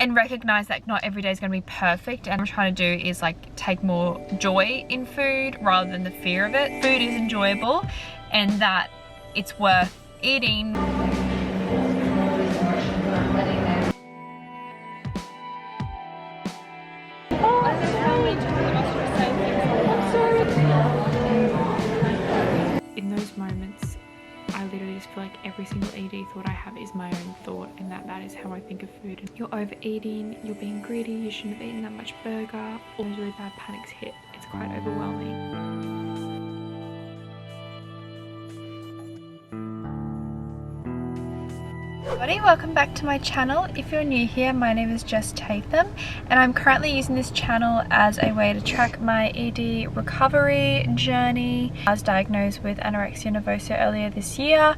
and recognize that not every day is going to be perfect, and what I'm trying to do is like take more joy in food rather than the fear of it. Food is enjoyable and that it's worth eating. In those moments, I literally just feel like every single ED thought I have is my own thought, and that is how I think of food. You're overeating, you're being greedy, you shouldn't have eaten that much burger. All those really bad panics hit. It's quite overwhelming. Everybody, welcome back to my channel. If you're new here, my name is Jess Tatham, and I'm currently using this channel as a way to track my ED recovery journey. I was diagnosed with anorexia nervosa earlier this year,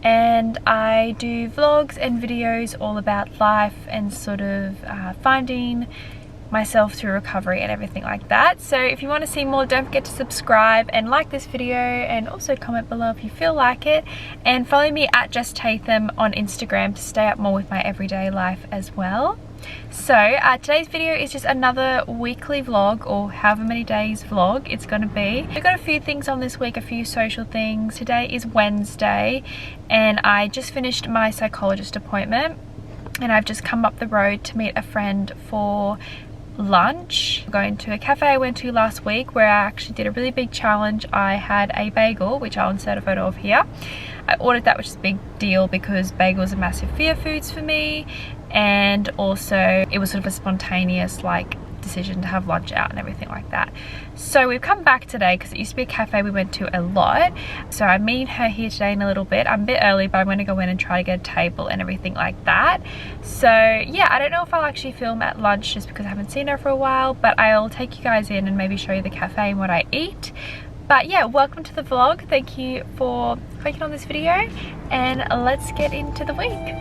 and I do vlogs and videos all about life and sort of finding myself through recovery and everything like that. So if you want to see more, don't forget to subscribe and like this video, and also comment below if you feel like it, and follow me at Jess Tatham on Instagram to stay up more with my everyday life as well. So today's video is just another weekly vlog, or however many days vlog it's gonna be. I've got a few things on this week, a few social things. Today is Wednesday and I just finished my psychologist appointment, and I've just come up the road to meet a friend for lunch. I'm going to a cafe I went to last week where I actually did a really big challenge. I had a bagel, which I'll insert a photo of here. I ordered that, which is a big deal because bagels are massive fear foods for me, and also it was sort of a spontaneous like decision to have lunch out and everything like that. So we've come back today because it used to be a cafe we went to a lot, so I'm meeting her here today in a little bit. I'm a bit early, but I'm going to go in and try to get a table and everything like that. So yeah, I don't know if I'll actually film at lunch just because I haven't seen her for a while, but I'll take you guys in and maybe show you the cafe and what I eat. But yeah, welcome to the vlog. Thank you for clicking on this video, and let's get into the week.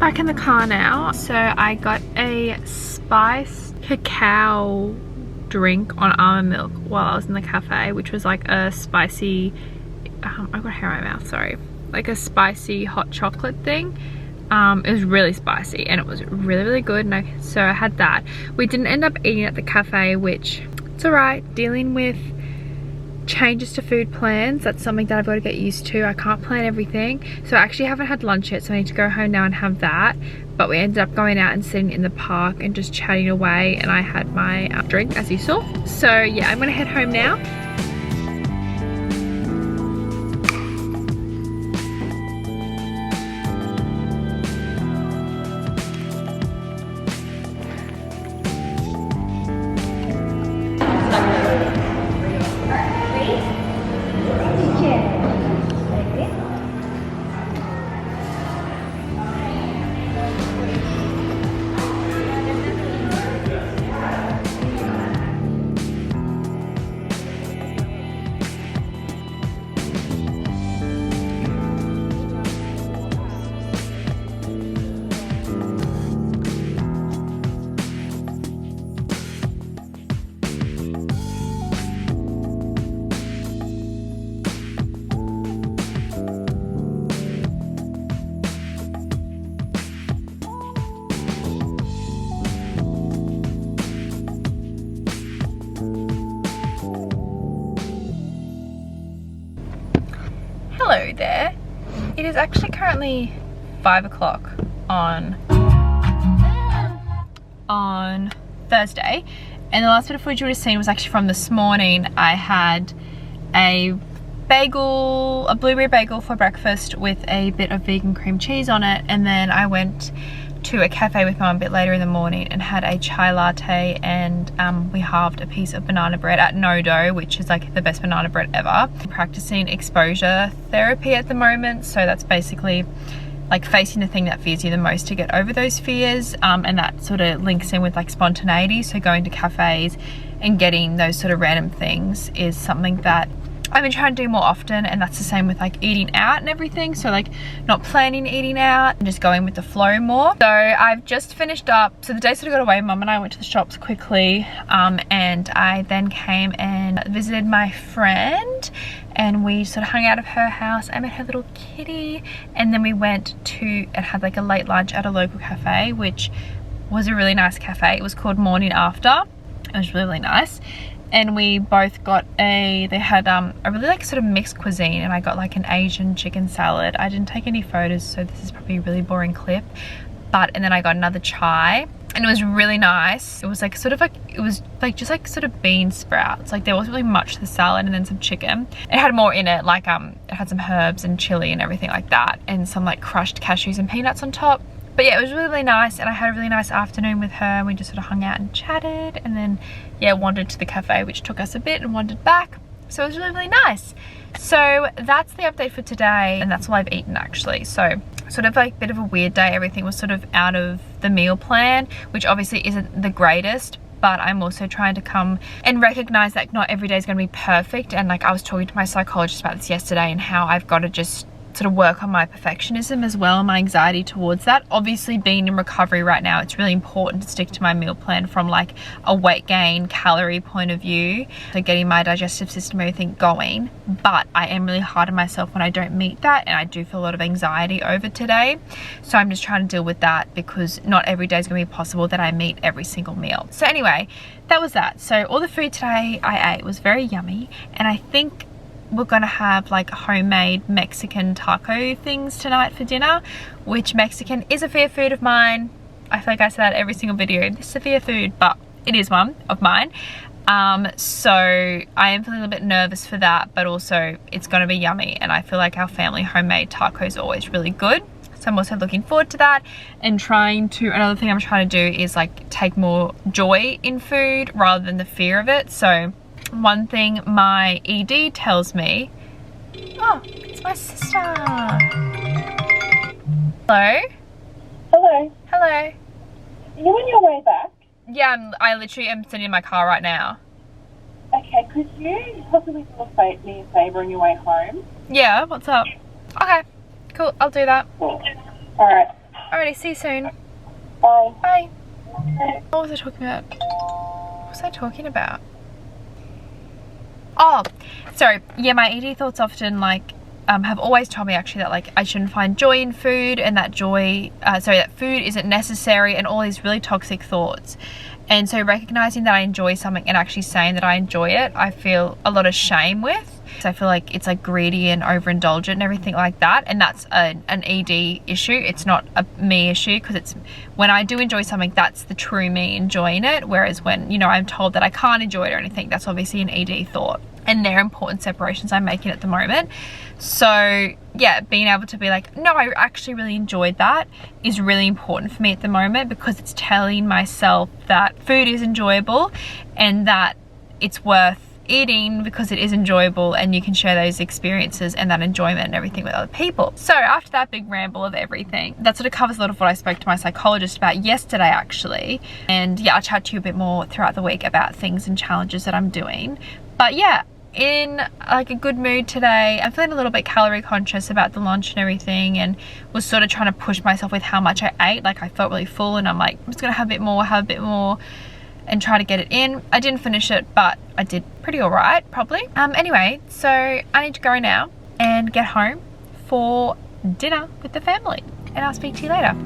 Back in the car now. So I got a spiced cacao drink on almond milk while I was in the cafe, which was like a spicy, I've got hair in my mouth, sorry, like a spicy hot chocolate thing. It was really spicy and it was really good, and so I had that. We didn't end up eating at the cafe, which it's alright. Dealing with changes to food plans, that's something that I've got to get used to. I can't plan everything, so I actually haven't had lunch yet, so I need to go home now and have that. But we ended up going out and sitting in the park and just chatting away, and I had my drink, as you saw. So yeah, I'm gonna head home now. Hello there. It is actually currently 5 o'clock on Thursday, and the last bit of footage you would have seen was actually from this morning. I had a bagel, a blueberry bagel for breakfast with a bit of vegan cream cheese on it, and then I went to a cafe with mum a bit later in the morning and had a chai latte, and we halved a piece of banana bread at No Dough, which is like the best banana bread ever. I'm practicing exposure therapy at the moment, so that's basically like facing the thing that fears you the most to get over those fears, and that sort of links in with like spontaneity. So going to cafes and getting those sort of random things is something that I've been trying to do more often, and that's the same with like eating out and everything. So like not planning eating out and just going with the flow more. So I've just finished up. So the day sort of got away, Mum and I went to the shops quickly, and I then came and visited my friend, and we sort of hung out of her house. I met her little kitty, and then we went to and had like a late lunch at a local cafe, which was a really nice cafe. It was called Morning After. It was really nice. And we both got they had a really like sort of mixed cuisine, and I got like an Asian chicken salad. I didn't take any photos, so this is probably a really boring clip. And then I got another chai, and it was really nice. It was like sort of like, it was like just like sort of bean sprouts. Like there wasn't really much to the salad, and then some chicken. It had more in it, like it had some herbs and chili and everything like that, and some like crushed cashews and peanuts on top. But yeah, it was really, really nice, and I had a really nice afternoon with her, and we just sort of hung out and chatted, and then yeah, wandered to the cafe, which took us a bit, and wandered back. So it was really, really nice. So that's the update for today, and that's all I've eaten actually. So sort of like a bit of a weird day. Everything was sort of out of the meal plan, which obviously isn't the greatest, but I'm also trying to come and recognize that not every day is going to be perfect. And like I was talking to my psychologist about this yesterday, and how I've got to just sort of work on my perfectionism as well, my anxiety towards that. Obviously being in recovery right now, it's really important to stick to my meal plan from like a weight gain calorie point of view, so getting my digestive system, everything going. But I am really hard on myself when I don't meet that, and I do feel a lot of anxiety over today. So I'm just trying to deal with that, because not every day is going to be possible that I meet every single meal. So anyway, that was that. So all the food today I ate was very yummy, and I think we're gonna have like homemade Mexican taco things tonight for dinner, which Mexican is a fear food of mine. I feel like I say that every single video. This is a fear food, but it is one of mine. So I am feeling a little bit nervous for that, but also it's gonna be yummy, and I feel like our family homemade tacos are always really good. So I'm also looking forward to that, and another thing I'm trying to do is like take more joy in food rather than the fear of it. So one thing my ED tells me, oh, it's my sister. Hello? Hello. Hello. Are you on your way back? Yeah, I literally am sitting in my car right now. Okay, could you possibly do me a favour on your way home? Yeah, what's up? Okay, cool, I'll do that. Cool. Alright. Alrighty, see you soon. Bye. Bye. What was I talking about? What was I talking about? Oh, sorry. Yeah, my ED thoughts often like have always told me actually that like I shouldn't find joy in food, and that that food isn't necessary, and all these really toxic thoughts. And so recognizing that I enjoy something and actually saying that I enjoy it, I feel a lot of shame with. So I feel like it's like greedy and overindulgent and everything like that, and that's an ED issue. It's not a me issue, because it's when I do enjoy something, that's the true me enjoying it, whereas when, you know, I'm told that I can't enjoy it or anything, that's obviously an ED thought. And they're important separations I'm making at the moment. So yeah, being able to be like, no, I actually really enjoyed that is really important for me at the moment, because it's telling myself that food is enjoyable and that it's worth eating because it is enjoyable, and you can share those experiences and that enjoyment and everything with other people. So after that big ramble of everything, that sort of covers a lot of what I spoke to my psychologist about yesterday actually. And yeah, I'll chat to you a bit more throughout the week about things and challenges that I'm doing. But yeah, in like a good mood today. I'm feeling a little bit calorie conscious about the lunch and everything, and was sort of trying to push myself with how much I ate. Like I felt really full, and I'm like, I'm just gonna have a bit more and try to get it in. I didn't finish it, but I did pretty alright probably. Anyway, so I need to go now and get home for dinner with the family, and I'll speak to you later.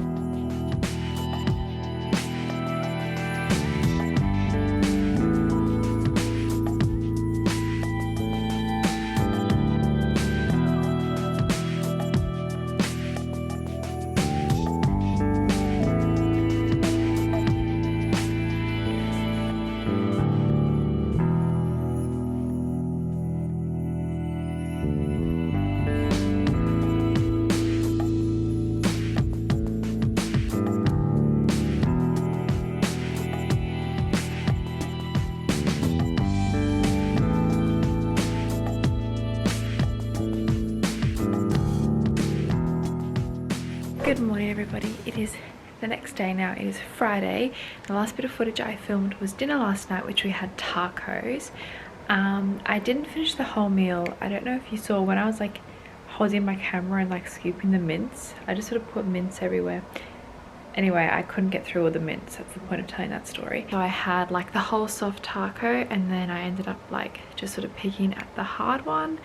Good morning everybody, it is the next day now. It is Friday. The last bit of footage I filmed was dinner last night, which we had tacos. I didn't finish the whole meal. I don't know if you saw when I was like holding my camera and like scooping the mince, I just sort of put mince everywhere. Anyway, I couldn't get through all the mince. That's the point of telling that story. So I had like the whole soft taco, and then I ended up like just sort of picking at the hard one.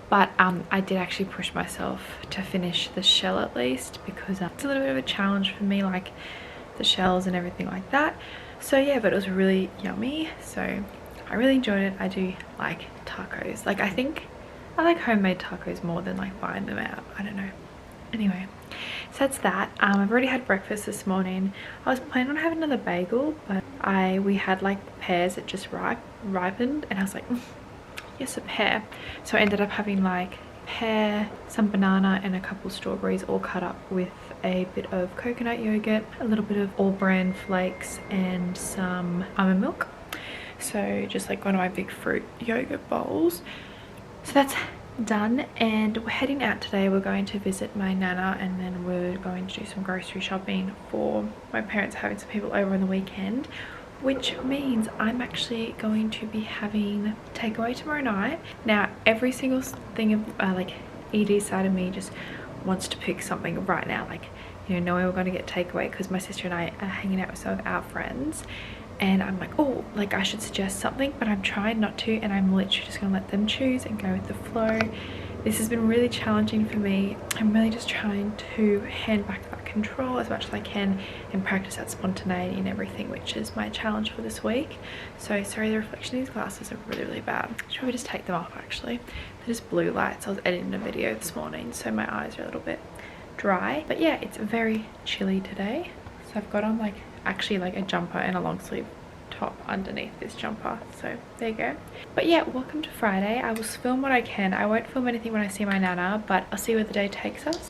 But I did actually push myself to finish the shell at least, because it's a little bit of a challenge for me, like the shells and everything like that. So yeah, but it was really yummy. So I really enjoyed it. I do like tacos. Like I think I like homemade tacos more than like buying them out. I don't know. Anyway, so that's that. I've already had breakfast this morning. I was planning on having another bagel, but we had like pears that just ripened, and I was like, yes, a pear. So I ended up having like pear, some banana, and a couple strawberries all cut up with a bit of coconut yogurt, a little bit of all bran flakes, and some almond milk. So just like one of my big fruit yogurt bowls. So that's done, and we're heading out today. We're going to visit my nana, and then we're going to do some grocery shopping for my parents having some people over on the weekend, which means I'm actually going to be having takeaway tomorrow night. Now every single thing of like ED side of me just wants to pick something right now, like, you know, knowing we're going to get takeaway because my sister and I are hanging out with some of our friends. And I'm like, oh, like I should suggest something, but I'm trying not to, and I'm literally just gonna let them choose and go with the flow. This has been really challenging for me. I'm really just trying to hand back that control as much as I can and practice that spontaneity and everything, which is my challenge for this week. So sorry, the reflection of these glasses are really bad. Should we just take them off? Actually, they're just blue lights. I was editing a video this morning, so my eyes are a little bit dry. But yeah, it's very chilly today, so I've got on like actually like a jumper and a long sleeve top underneath this jumper, so there you go. But yeah, welcome to Friday. I will film what I can. I won't film anything when I see my nana, but I'll see where the day takes us.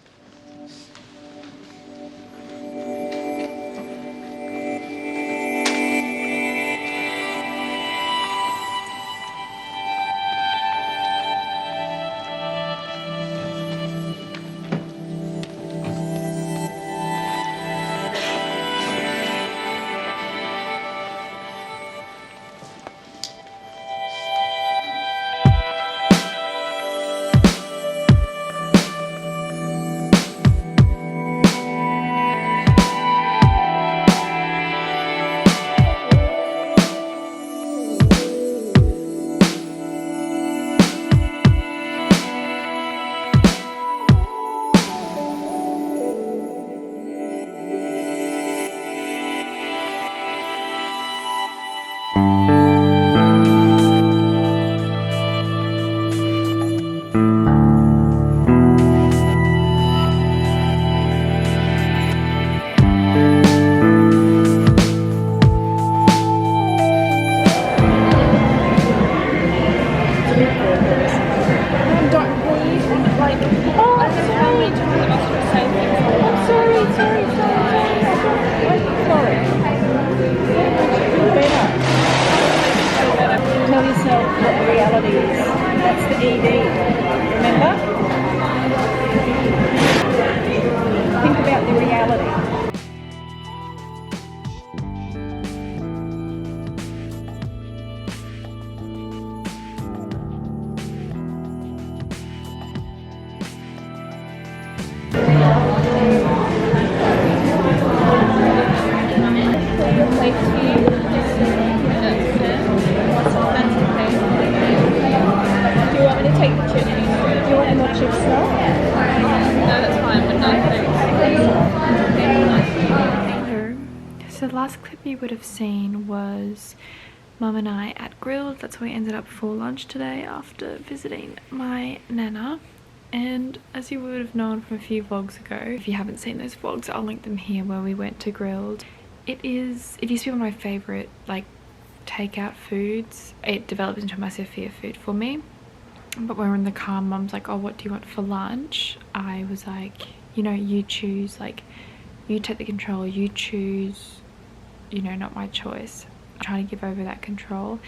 Tell yourself what the reality is. That's the ED. Remember? Think about the reality. So the last clip you would have seen was Mum and I at Grilled. That's where we ended up for lunch today after visiting my nana. And as you would have known from a few vlogs ago, if you haven't seen those vlogs, I'll link them here, where we went to Grilled. It used to be one of my favourite like takeout foods. It developed into a massive fear food for me. But when we're in the car, Mum's like, oh, what do you want for lunch? I was like, you know, you choose, like, you take the control, you choose, you know, not my choice. I'm trying to give over that control.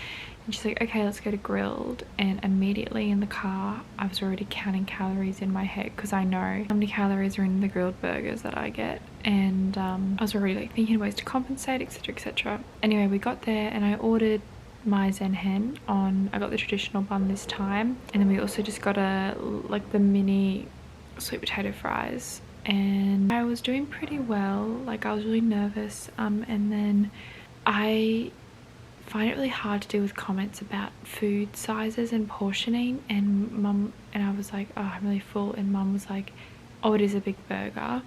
And she's like, okay, let's go to Grilled. And immediately in the car, I was already counting calories in my head, because I know how many calories are in the grilled burgers that I get. And I was already like thinking of ways to compensate, etc, etc. Anyway, we got there and I ordered my Zen hen on, I got the traditional bun this time, and then we also just got the mini sweet potato fries, and I was doing pretty well. Like, I was really nervous, and then I find it really hard to deal with comments about food sizes and portioning, and I was like, oh, I'm really full, and mum was like, oh, it is a big burger.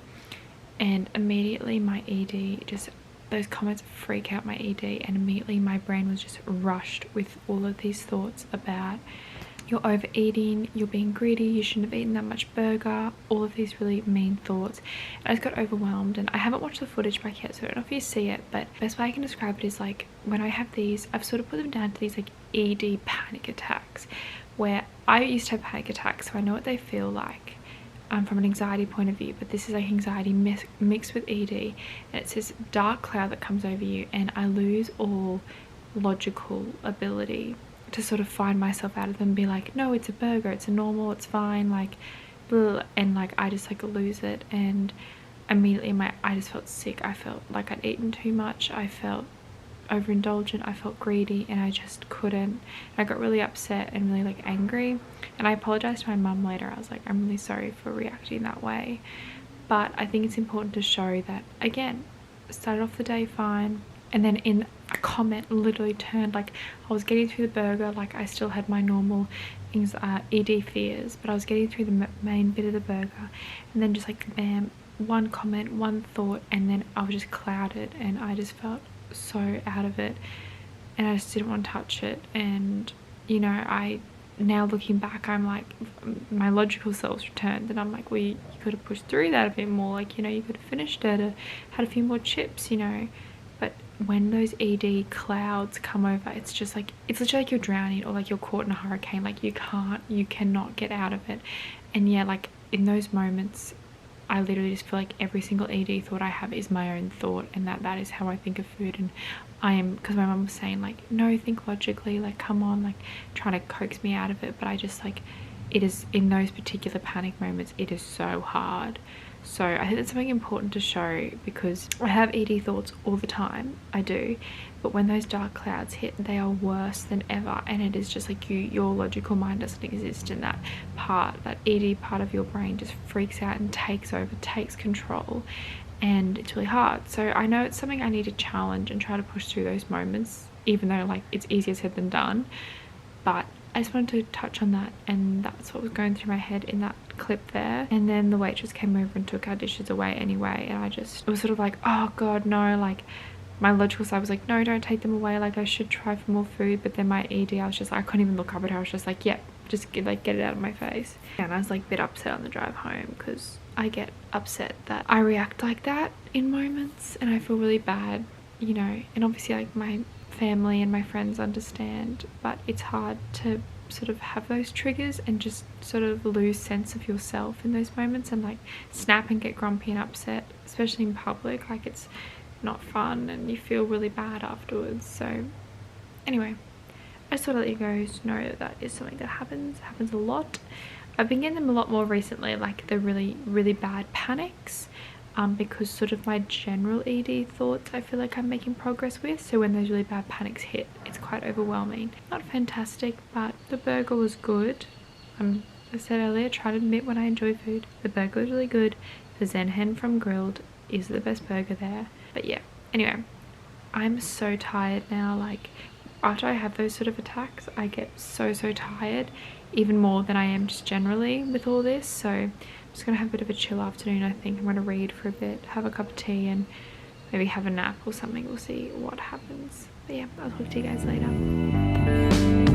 And immediately my ED just, those comments freak out my ED, and immediately my brain was just rushed with all of these thoughts about you're overeating, you're being greedy, you shouldn't have eaten that much burger, all of these really mean thoughts. And I just got overwhelmed, and I haven't watched the footage back yet, so I don't know if you see it, but the best way I can describe it is like when I have these, I've sort of put them down to these like ED panic attacks, where I used to have panic attacks, so I know what they feel like. From an anxiety point of view, but this is like anxiety mixed with ED, and it's this dark cloud that comes over you, and I lose all logical ability to sort of find myself out of them and be like, no, it's a burger, it's a normal, it's fine, like, blah, and like I just like lose it, and immediately I just felt sick. I felt like I'd eaten too much, I felt overindulgent, I felt greedy, and I just couldn't. I got really upset and really like angry, and I apologized to my mum later. I was like, I'm really sorry for reacting that way, but I think it's important to show that, again, started off the day fine, and then in a comment literally turned, like I was getting through the burger, like I still had my normal things, ED fears, but I was getting through the main bit of the burger, and then just like bam, one comment, one thought, and then I was just clouded, and I just felt so out of it, and I just didn't want to touch it. And you know, now looking back, I'm like, my logical self's returned, and I'm like, well, you could have pushed through that a bit more, like, you know, you could have finished it or had a few more chips, you know. But when those ED clouds come over, it's just like, it's literally like you're drowning, or like you're caught in a hurricane, like you cannot get out of it. And yeah, like in those moments, I literally just feel like every single ED thought I have is my own thought, and that is how I think of food. And I am, because my mum was saying like, no, think logically, like come on, like trying to coax me out of it, but I just like, it is in those particular panic moments, it is so hard. So I think that's something important to show, because I have ED thoughts all the time, I do, but when those dark clouds hit, they are worse than ever, and it is just like your logical mind doesn't exist, and that ED part of your brain just freaks out and takes over, takes control, and it's really hard. So I know it's something I need to challenge and try to push through those moments, even though like it's easier said than done. But I just wanted to touch on that, and that's what was going through my head in that clip there. And then the waitress came over and took our dishes away anyway, and it was sort of like, oh god, no, like my logical side was like, no, don't take them away, like I should try for more food. But then my ED, I was just like, I couldn't even look up at her, I was just like, yep, just get it out of my face. And I was like a bit upset on the drive home, because I get upset that I react like that in moments, and I feel really bad, you know. And obviously like my family and my friends understand, but it's hard to sort of have those triggers and just sort of lose sense of yourself in those moments, and like snap and get grumpy and upset, especially in public. Like it's not fun, and you feel really bad afterwards. So anyway, I just thought I'd let you guys know that that is something that happens a lot. I've been getting them a lot more recently, like the really bad panics, because sort of my general ED thoughts I feel like I'm making progress with. So when those really bad panics hit, it's quite overwhelming. Not fantastic, but the burger was good. As I said earlier, try to admit when I enjoy food. The burger was really good. The Zen hen from Grilled is the best burger there. But yeah, anyway, I'm so tired now. Like after I have those sort of attacks, I get so tired, even more than I am just generally with all this. So I'm just gonna have a bit of a chill afternoon. I think I'm gonna read for a bit, have a cup of tea, and maybe have a nap or something. We'll see what happens. But yeah, I'll talk to you guys later.